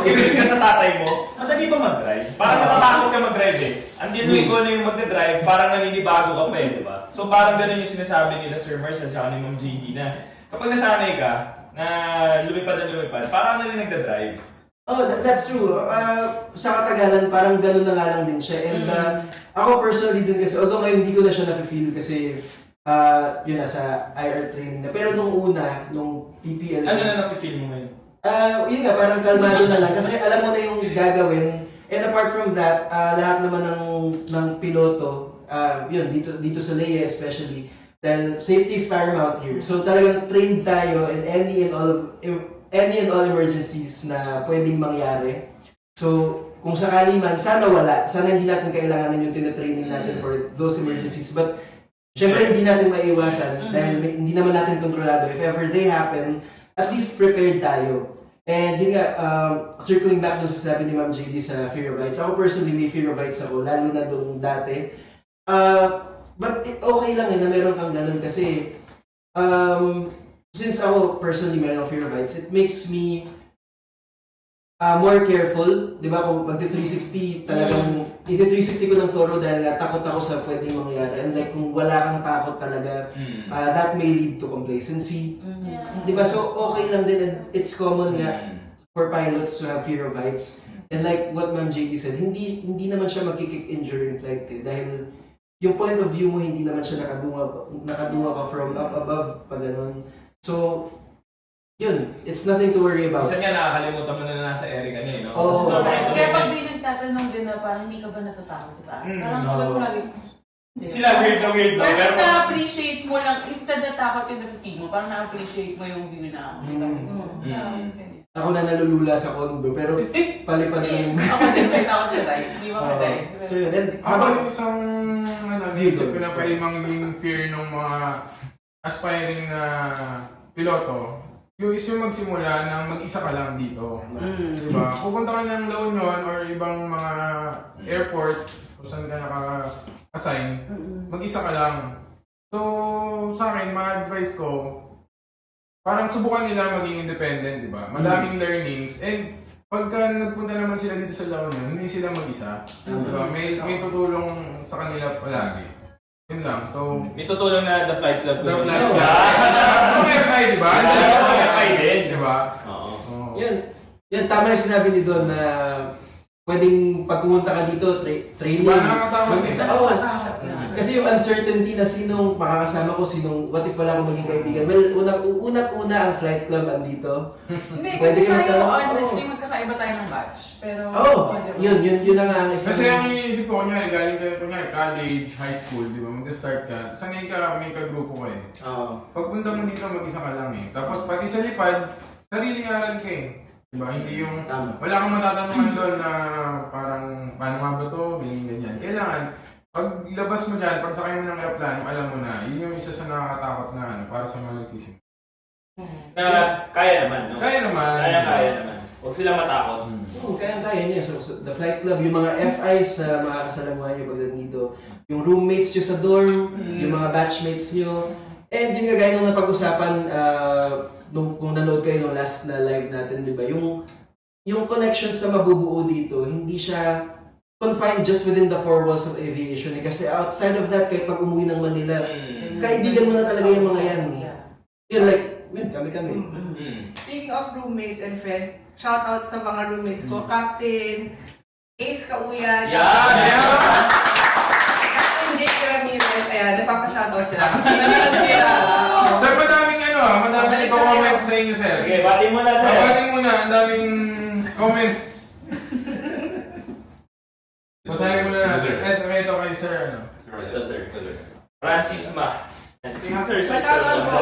Curious ka sa tatay mo, madali ba mag-drive? Parang natatakot ka mag-drive eh. Until mo ikaw na yung magdadrive, parang naninibago ka pa eh, di ba? So parang ganun yung sinasabi nila Sir Marcel at ni Ma'am JD na kapag nasanay ka, na lumipad na lumipad, parang na rin nagdadrive. Oh, that's true. Sa katagalan, parang ganun na nga lang din siya. And ako personally din kasi, although ngayon hindi ko na siya na-feel kasi yun nasa IR training na. Pero nung una, nung PPL. Ano na na-feel mo ngayon? Yun nga, parang kalmado na lang kasi alam mo na yung gagawin. And apart from that, lahat naman ng piloto, yun, dito sa Leia especially, dahil safety is paramount here. So talagang trained tayo in any and all emergencies na pwedeng mangyari. So, kung sakali man, sana wala. Sana hindi natin kailanganin yung tinatraining natin for those emergencies. But, syempre hindi natin maiiwasan dahil hindi naman natin kontrolado. If ever they happen, at least prepared tayo. And yun nga, circling back dun sa sabi ni Ma'am JD sa fear of heights. Ako personally, may fear of heights ako, lalo na doon dati. But okay lang na meron kang ganun kasi since ako personally meron akong fear of heights, it makes me more careful. Di ba? Kung magti-360, talagang i-360 ko ng thorough dahil nga takot ako sa pwedeng mangyari. And like, kung wala kang takot talaga, that may lead to complacency. Di ba? So, okay lang din and it's common nga for pilots to have fear of heights. And like what Ma'am JD said, hindi naman siya magkikick in during flight eh. Dahil yung point of view mo, hindi naman siya nakadunga ka from up above, pa ganun. So, yun, it's nothing to worry about. Minsan nga nakakalimutan mo na nasa ere ka niya, no? Oo. Kaya pag may nagtatanong din na parang hindi ka ba natatakot sa taas? Parang sila mo lagi, Sila weird na. Pero na-appreciate mo lang, instead na takot yung na-feel mo, parang na-appreciate mo yung view na Ako na nalulula sa condo, pero palipad yung... Ako din, may takot sa rides. Di ba may rides? So yun, and Ako yung isang, naisip ko na pwede maging fear ng mga aspiring na piloto, yung magsimula na mag-isa ka lang dito. Diba? Pupunta ka ng La Union or ibang mga airport kung saan ka naka-assign, mag-isa ka lang. So, sa akin, ma-advise ko, parang subukan nila maging independent, diba? Madaming learnings, and pagka nagpunta naman sila dito sa La Union, hindi sila mag-isa. Diba? May tutulong sa kanila palagi. Yun lang. So, May tutulong na The Flight Club. The Flight Club. Ang FI, diba? Ang FI din. Diba? Oo. Yun, tama yung sinabi ni Don na pwedeng pag pumunta ka dito, training. Diba, nakakatawag mag-isa. din. Oo. Kasi yung uncertainty na sinong makakasama ko, what if wala akong maging kaibigan. Well, una ang flight club andito. Hindi, Pwede kasi ka tayo, magtanong. let's say magkakaiba tayo ng batch. Pero, Yun na nga ang isang... Kasi ang iisip ko, kunyari, galing ka, college, high school, di ba? Mag-start ka, sanay ka, may kagrupo ka eh. Pagpunta mo dito, mag-isa ka lang eh. Tapos pati sa lipad, sariling aral ka eh. Diba? Hindi yung, wala kang matatanungan doon na parang, paano nga ba to, ganyan. Kailangan, pag labas mo dyan, pag sakay mo ng aeroplano, alam mo na, yun yung isa sa nakakatakot na para sa mga nagsisimula. Na kaya naman, no? Kaya naman. Kaya naman. Huwag sila matakot. Kaya niya. So, the flight club, yung mga FIs na makakasalamuhan nyo pagdating dito, yung roommates nyo sa dorm, yung mga batchmates nyo, and yung gaya nung napag-usapan, kung nanood kayo nung last na live natin, di ba? Yung connections na mabubuo dito, hindi siya confined just within the four walls of aviation. Kasi outside of that, kahit pag umuwi ng Manila, kaibigan mo na talaga yung mga yan. Yun, like, yun, kami-kami. Speaking of roommates and friends, shout out sa mga roommates ko. Captain Ace Kauyan. Captain Jake Ramirez. Ayan, nagpapa-shoutout sila. Namiss sila. Sir, madaming madaming comment sa inyo, sir. Okay, bati mo na, sir. Babating muna, ang daming comments. Basahin mo na natin. Ito kay sir, Ito, sir. Francis Ma. Sige, sir. Pa-shoutout po.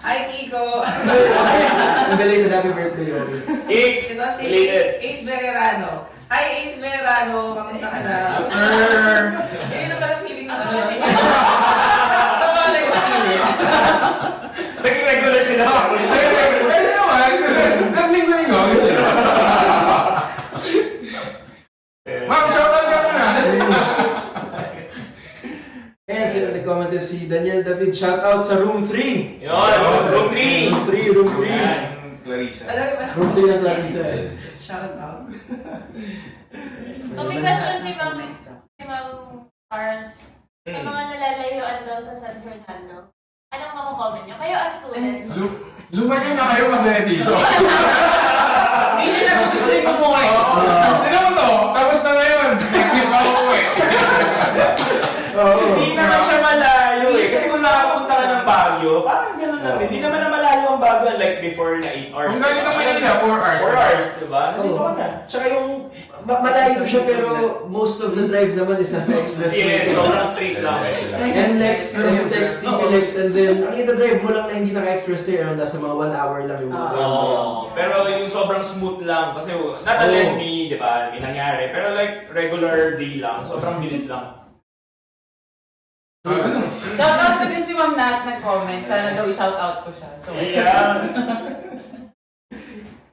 Hi, Kiko. Ang belated happy birthday, Onyx. X. Ito si Related. Ace Bererano. Hi, Ace Bererano. Kamusta ka na? Yes, sir. Hindi na pala feeling na ano. Tama na yung feeling. Naging regular sila sa akin. Pwede naman. Isang linggo-linggo. Ma'am, shoutout ka muna. Ayan, sino nag-comment din si Daniel David. Shout out sa room 3. Yun, room 3. Room 3. Yan. Clarissa. Alam ba? Room 3 ng Clarissa. Shout out. May question si Ma'am Cars. Sa mga nalalayuan daw sa San Fernando, anong mako-comment niyo? Kayo as students. Lumayo na kayo masaya dito. Hindi na gusto yung umuwi. Hindi naman to. Tapos na ngayon. Next year pa ako eh. Hindi naman siya malayo eh. Kasi kung nakapunta ka ng Baguio, parang gano'n lang. Hindi naman na malayo ang Baguio like before na 8 hours. Kung galing ka Manila, 4 hours. 4 hours, diba? Nandito ka na. Tsaka yung malayo siya pero most of the drive naman is nasa express. Yes, sobrang straight lang. NLEX, STEX, TPLEX, and then ang ita-drive mo lang na hindi naka-express around nasa mga 1 hour lang yung Oo. Pero yung sobrang smooth lang. Kasi not unless me, di ba, may nangyari. Pero like regular day lang. Sobrang bilis lang. Shoutout ko din si Ma'am Nat nag-comment. Sana daw i-shoutout ko siya. So, Yeah.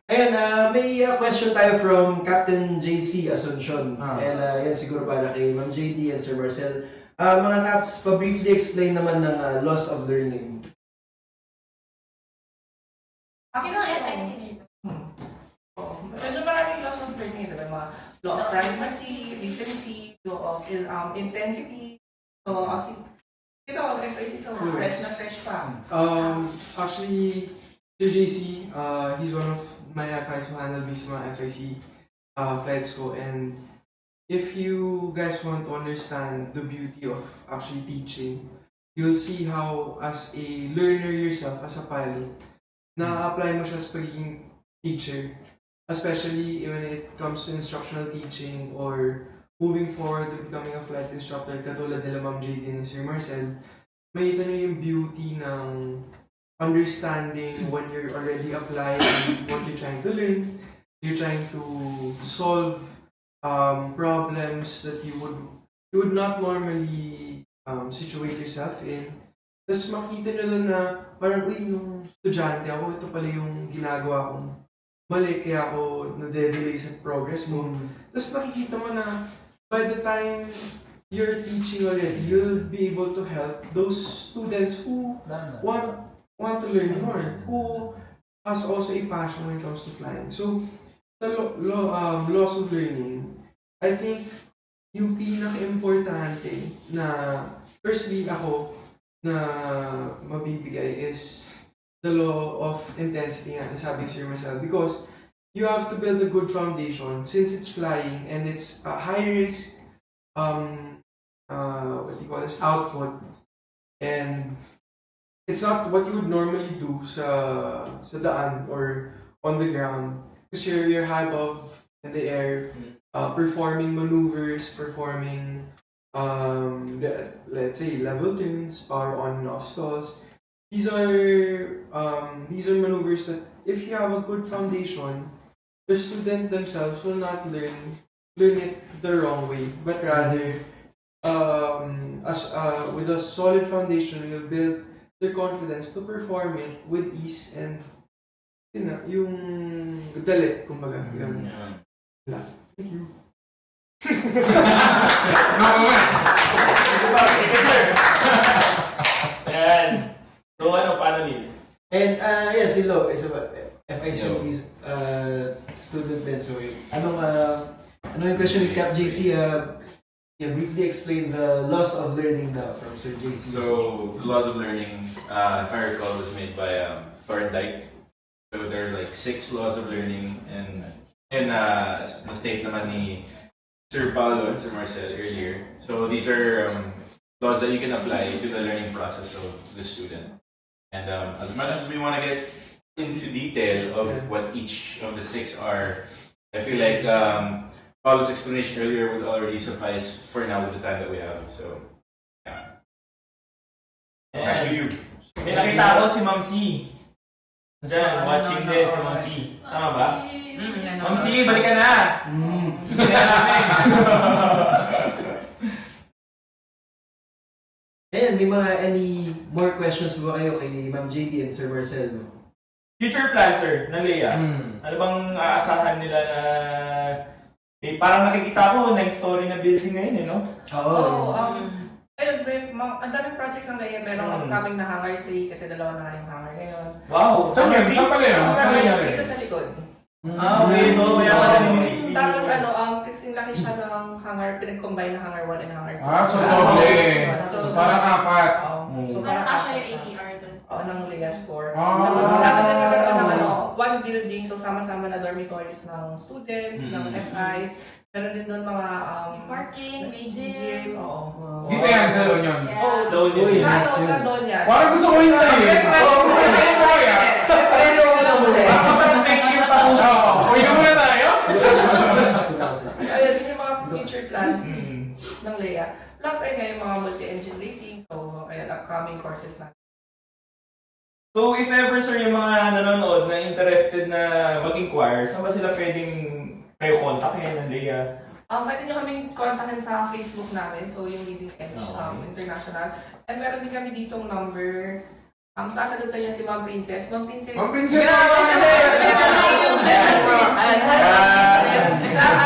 Ayan, may question tayo from Captain JC Asuncion. Ah. And yan siguro para kay Ma'am JD and Sir Marcel. Mga Caps, pa-briefly explain naman ng loss of learning. Sino ang FIC dito? Medyo maraming loss of learning. Diba? Mga law of primacy, latency, law of intensity. So, ito, FIC ito. Fresh na fresh pa. Actually, Sir JC, he's one of my FIs who handle these mga FIC flights ko. And if you guys want to understand the beauty of actually teaching, you'll see how as a learner yourself, as a pilot, na-apply mo siya sa pagiging teacher. Especially when it comes to instructional teaching or moving forward to becoming a flight instructor katulad nila Ma'am JD and Sir Marcel, makita niyo yung beauty ng understanding when you're already applying what you're trying to learn. You're trying to solve problems that you would not normally situate yourself in. Tapos makita nyo doon na parang, uy, nung estudyante ako, ito pala yung ginagawa kong mali, kaya ako nade-delay sa progress mo. Tapos nakikita mo na by the time you're teaching already, you'll be able to help those students who want to learn more, who has also a passion when it comes to flying. So, sa loss of learning, I think yung pinaka-importante na firstly ako na mabibigay is the law of intensity nga, sabi ni Sir Marcel, because you have to build a good foundation since it's flying and it's a high risk output, and it's not what you would normally do sa daan or on the ground because you're high above in the air, performing maneuvers, performing let's say level turns, power on and off stalls. These are maneuvers that if you have a good foundation, the student themselves will not learn it the wrong way, but rather with a solid foundation, you'll build their confidence to perform it with ease and yung dalit, kumbaga. Yun. Thank you. Ayan. So paano nila? And yan, si Lo, isa ba, FIC student din. So, ano yung question ni Cap JC? Briefly explain the loss of learning now from Sir JC. So, the laws of learning, if I recall, was made by Thorndike. So there are like 6 laws of learning, and na-state naman ni Sir Paulo and Sir Marcel earlier. So these are laws that you can apply to the learning process of the student. And as much as we want to get into detail of what each of the 6 are, I feel like Paulo's explanation earlier would already suffice for now with the time that we have. So, yeah. Back to you. May nakita ako si Ma'am C. Diyan, watching din si Ma'am C. Tama ba? Ma'am C, balik ka na! Gusto na namin! Ayan, may mga any more questions ba kayo kay Ma'am JT and Sir Marcel? Future plan, sir, ng Leia. Ano bang aasahan nila na... Eh, parang nakikita ko, 9-story na building ngayon, eh, no? Ayun, ang daming projects ng Leia. Merong upcoming na Hangar 3 kasi dalawa na nga yung hangar ngayon. Wow! Saan yun? Saan pala yun? Saan Meron nangyari? dito sa likod. Okay, ito. Kaya pala ni Tapos kasi laki siya ng hangar, pinag-combine na Hangar 1 and Hangar 2. So doble. So parang 4. So Parang parang kasha apat yung siya. ADR dun. Oo, ng Leia Score. Ah. Tapos wala na nagkakaroon ng one building, so sama-sama na dormitories ng students, ng FIs. Meron din doon mga Parking, may gym. gym. Oo. Dito yan sa La Union. Yeah. Uy, Sa nice yun. sa Doña. Parang gusto ko yun tayo. Ayun mo kaya? Pero wala muli. Ako sa next year tapos. Uwi na muna tayo? Ayun, yun yung mga future plans ng Leia. Plus, ayun nga yung mga multi-engine rating. So, ayun, upcoming courses na. So, if ever, sir, yung mga nanonood na interested na mag-inquire, saan ba sila pwedeng kayo kontakin ng Leia? Pwede nyo kaming kontakin sa Facebook namin. So, yung Leading Edge International. And meron din kami ditong number. Sasagot sa inyo si Ma'am Princess. Ma'am Princess. Ma'am Princess! Siya ang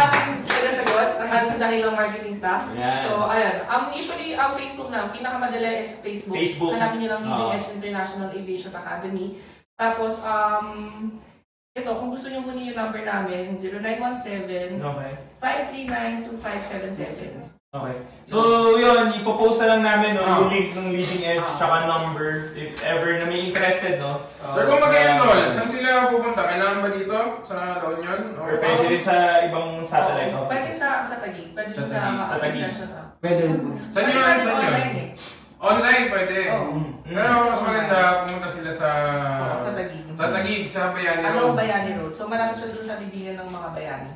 nagasagot ng ating dahilang marketing staff. Yan. So, ayan. Usually, ang Facebook na, pinakamadali is Facebook. Facebook. Hanapin nyo lang Leading Edge International Aviation Academy. Tapos, ito, kung gusto nyo kunin yung number namin, 0917 Okay. 539-2577. Okay. So, yun, ipopost na lang namin yung link ng Leading Edge tsaka number if ever na may interested, no? Sir, kung mag-enroll, saan sila pupunta? Kailangan ba dito? Sa La Union? Or pwede rin sa ibang satellite Pwede offices. sa Taguig. Pwede din sa Taguig. extension. Pwede rin po. Saan yun? Saan yun? Online pwede. Pero mas maganda pumunta sila sa... Sa Taguig. Sa Taguig, sa Bayani Ano, Road. Bayani Road. So, malapit siya doon sa libingan ng mga bayani.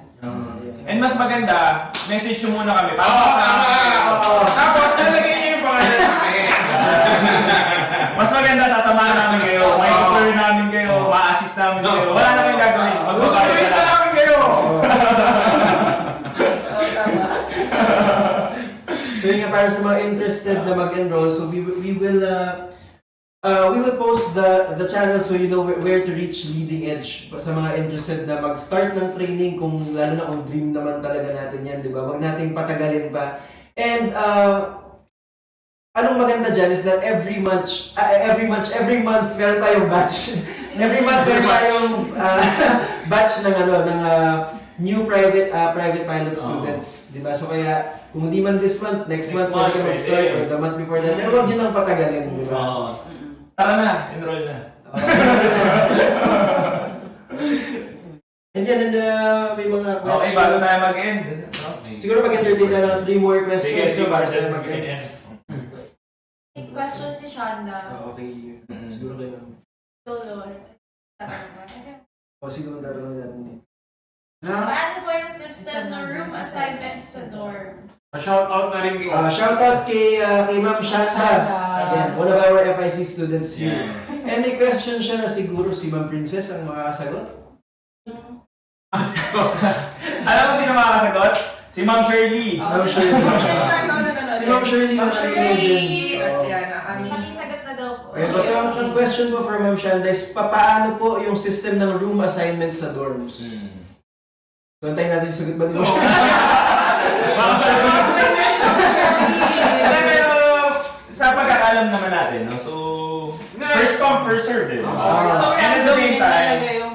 And mas maganda, message nyo muna kami. Oo, tama! Tapos, nalagay niyo yung pangalan namin. Mas maganda, sasamahan namin kayo. May tutor namin kayo, ma-assist namin kayo. Wala na kayong gagawin. Gustuin na namin kayo! So yun nga, para sa mga interested na mag-enroll, so we will post the channel so you know where to reach Leading Edge. Sa mga interested na mag-start ng training, kung lalo na kung dream naman talaga natin yan, di ba? Huwag nating patagalin pa. And anong maganda dyan is that every month meron tayong batch. Every month meron tayong batch ng new private pilot students, di ba? So kaya kung hindi man this month, next month pwede ka mag-start or the month before that. Pero huwag yun ang patagalin, di ba? Tara na, enroll na. And yan, may mga questions. Okay, bago tayo mag-end. No? Siguro mag-entertain na lang 3 more questions. Sige, bago bago tayo tayo mag-end. mag-end. May question si Shanda. Okay, siguro kayo. Lolo. Tatanong ba? Kasi, Siguro tatanungin natin. paano po yung system ng room assignment sa dorm? Shout out na rin ko. Shoutout kay Ma'am Shanda. Yan, one of our FIC students here. And may question siya na siguro si Ma'am Princess ang makakasagot. Alam mo sino makakasagot? Si Ma'am Shirley. Ma'am Shirley. Si Ma'am Shirley na nanonood din. At Oo. yan, ang aming... Pakisagot na daw po. Okay, so ang question po from Ma'am Shanda is, paano po yung system ng room assignment sa dorms? So, antayin natin yung sagot ba ni Ma'am Shirley? Ma'am Shirley. Pero sa pagkakalam naman natin, no? So, first come, first serve, eh. So, And at the random same din talaga time, yung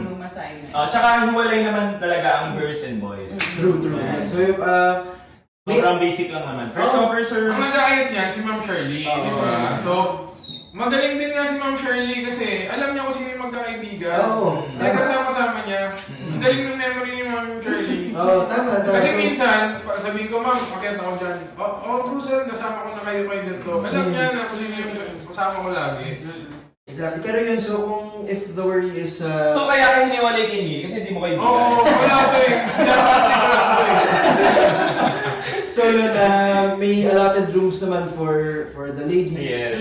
room assignment. tsaka hiwalay naman talaga ang girls and boys. True. Yeah. So, may... Sobrang basic lang naman. First come, first serve. Ang nag-aayos niyan, si Ma'am Shirley, di ba? So, Magaling din nga si Ma'am Shirley kasi alam niya kung sino yung magkakaibigan. Oo. Nagkasama-sama niya. Ang galing ng memory ni Ma'am Shirley. Oo, tama. Kasi So, minsan, sabihin ko, Ma'am, pakita ako dyan. Bro sir, nasama ko na kayo ganito. Alam niya na kung sino yung kasama ko lagi. Exactly. Pero yun, so kung if the worry is... So kaya ka hiniwalay kay Neil kasi hindi mo kaibigan. Oo, wala to eh. Plastic ko lang to eh. So yun, may allotted rooms naman for the ladies. Yes.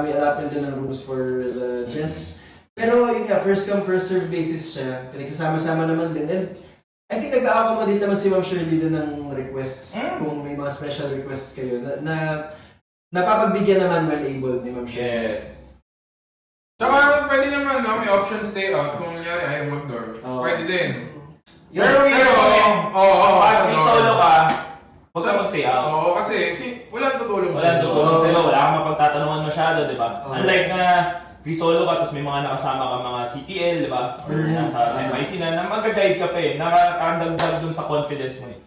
May allotment din ng rooms for the gents. Pero yun nga, first come, first serve basis siya. Pinagsasama-sama naman din. And I think nag-accommodate naman si Ma'am Shirley din ng requests. Kung may mga special requests kayo na napapagbigyan naman when able ni Ma'am Shirley. Yes. Tsaka pwede naman, no? May option stay out kung nangyari ayaw mag-dorm. Oo. Pwede din. Pero pag may solo ka, huwag ka mag-stay out. Oo, kasi walang tutulong Walang tutulong sa'yo, wala kang mapagtatanungan masyado, di ba? Oo. Unlike na free solo ka, tapos may mga nakasama ka mga CPL, di ba? Or nasa FIC na mag-guide ka pa eh, nakakandagdag dun sa confidence mo eh.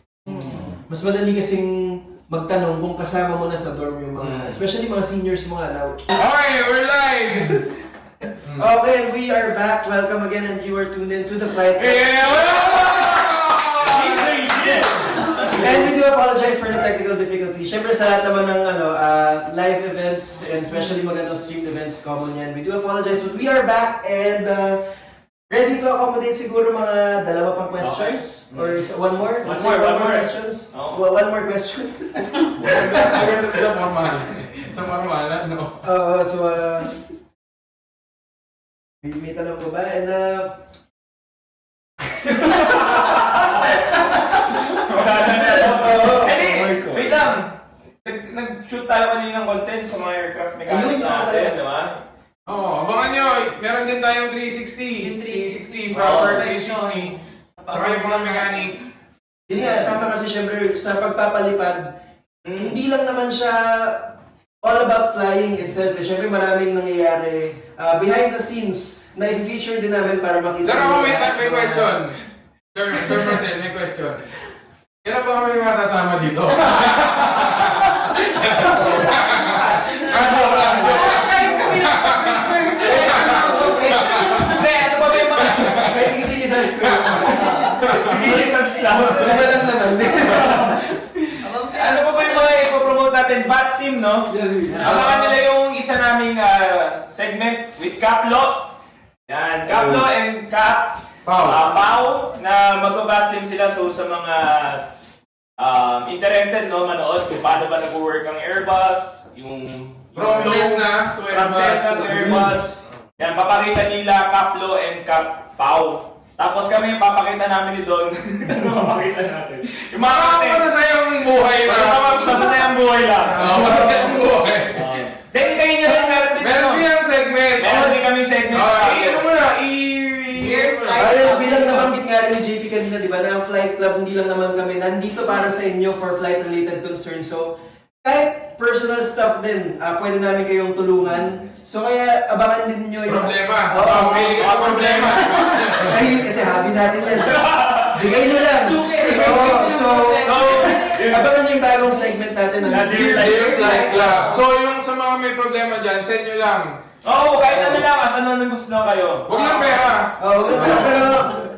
Mas madali kasing magtanong kung kasama mo na sa dorm yung mga, especially mga seniors mo nga now. Okay, we're live! Okay, we are back. Welcome again and you are tuned in to the flight. And we do apologize for the technical difficulty. Siyempre sa lahat naman ng live events and especially magandang streamed events, common yan. We do apologize but we are back and ready to accommodate siguro mga dalawa pang questions. Or one more? One more. questions? Oh. One more question? Sa formal. Sa formal, no? May tanong ko ba? And Wait lang! Nag-shoot tayo kanina ng content sa mga aircraft mechanics Ayun, natin, di ba? Oo, abangan nyo, meron din tayong 360. Yung 360. Proper Oo, 360. Tsaka yung mga mechanic. yun nga, tama kasi syempre sa pagpapalipad, hindi lang naman siya all about flying itself. Syempre maraming nangyayari behind the scenes na i-feature din namin para makita. Sir, ako may nila. question. Sir Marcel, may question. Kailan ba kami masasama dito? Hindi, ano ba yung mga... May tingin sa script. Reasons lang. Wala lang naman. Ano pa ba yung mga ipopromote natin? Batsim, no? Abangan nila yung isa naming segment with Kaplo. Yan, Kaplo and Pau na magbabatsim sila. So sa mga interested no manood kung paano ba nag-work ang Airbus, yung From flow, Cessna to from Cessna to Airbus. Yan, papakita nila Kaplo and Pau. Tapos kami papakita namin ni Don. Ano papakita natin? Yung mga Masasayang buhay na. masasayang buhay lang. Masasayang buhay. Then kayo nyo rin meron din Meron siyang segment. Meron din kami segment. Ano mo na, Ayun, bilang nabanggit nga rin ni JP kanina, di ba, na ang Flight Club, hindi lang naman kami nandito para sa inyo for flight-related concerns. So, kahit personal stuff din, pwede namin kayong tulungan. So, kaya abangan din nyo yung... Problema. Oo. Mahilig ka sa problema. Ay, kasi hobby natin yan. Bigay nyo lang. Oo, so, abangan nyo yung bagong segment natin. Dear Flight Club. So, yung sa mga may problema dyan, send nyo lang. Oo, kahit ano lang, as anonymous lang kayo. Huwag lang pera. Pero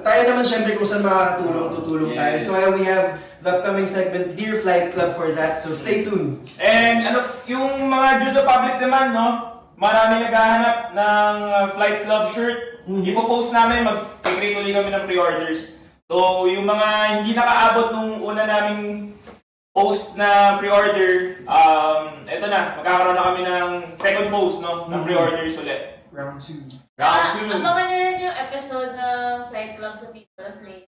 tayo naman syempre kung saan makakatulong, tutulong tayo. So we have the upcoming segment, Dear Flight Club for that. So stay tuned. And yung mga due to public demand, no? Marami naghahanap ng Flight Club shirt. Ipopost namin, mag-create ulit kami ng pre-orders. So, yung mga hindi nakaabot nung una naming post na pre-order, eto na, magkakaroon na kami ng second post, no? Ng pre-orders ulit. Round 2. Round 2. Abangan nyo rin yung episode ng Flight Club sa People of Lane.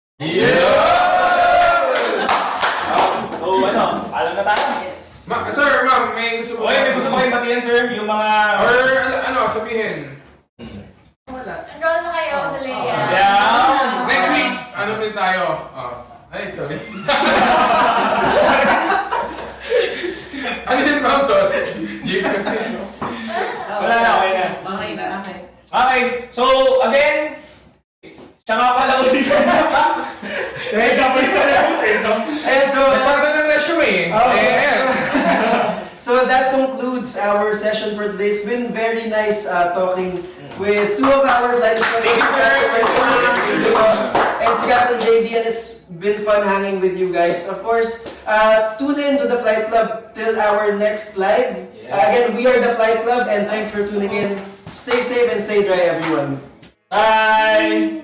So, alam na tayo. Sir, ma'am, may gusto Okay, may gusto mo kayong batiyan, sir? Yung mga... Or sabihin. Wala. Enroll na kayo sa Leia. Yeah. Next week, ano ulit tayo? Ay, sorry. Ano yun, ma'am? Jake kasi, ano? Wala na, okay na. Okay. Okay, so again, siya nga pala ulit sa kapit ka na po sa ito. Ayun, so... Nagpasa ng resume. Oh, Ayan. So Well, that concludes our session for today. It's been very nice talking with two of our flight instructors, and si Captain JD, and it's been fun hanging with you guys. Of course, tune in to the Flight Club till our next live. Again, we are the Flight Club, and thanks for tuning in. Stay safe and stay dry, everyone. Bye!